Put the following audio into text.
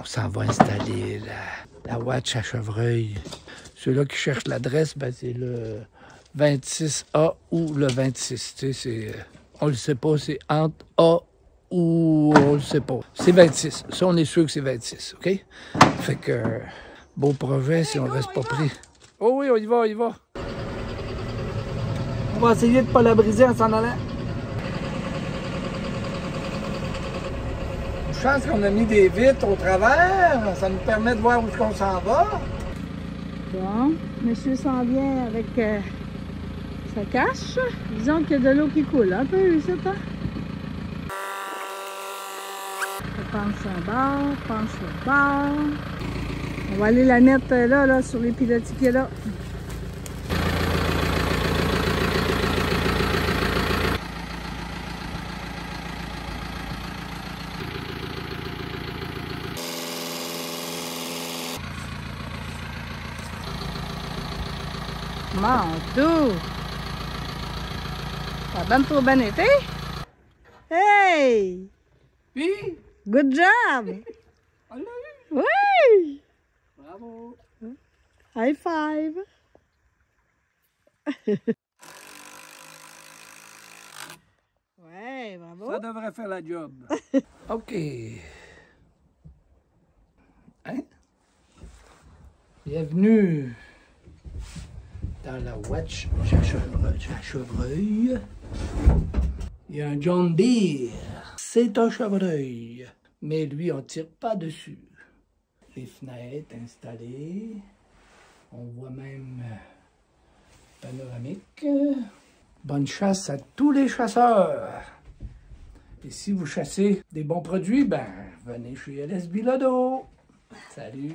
On s'en va installer la Watch à Chevreuil. Ceux-là qui cherchent l'adresse, ben, c'est le 26A ou le 26. Tu sais, on le sait pas, c'est entre A ou on le sait pas. C'est 26. Ça, on est sûr que c'est 26, OK? Fait que, beau projet si on reste pas pris. Oh oui, on y va, on y va. On va essayer de ne pas la briser en s'en allant. Une chance qu'on a mis des vitres au travers. Ça nous permet de voir où on s'en va. Bon, monsieur s'en vient avec sa cache. Disons qu'il y a de l'eau qui coule un peu ici, hein? On penche un bord, penche l'autre bord. On va aller la mettre là, sur les pilotis qu'il y a là. Mon Dieu! Ça a bien trop bien été? Hey! Oui! Good job! On l'a eu! Oui! Bravo! High five! Ouais, bravo! Ça devrait faire la job. OK. Hein? Bienvenue dans la Watch à Chevreuil. Il y a un John Deere. C'est un chevreuil. Mais lui, on ne tire pas dessus. Les fenêtres installées. On voit même panoramique. Bonne chasse à tous les chasseurs. Et si vous chassez des bons produits, ben, venez chez LS Bilodeau. Salut!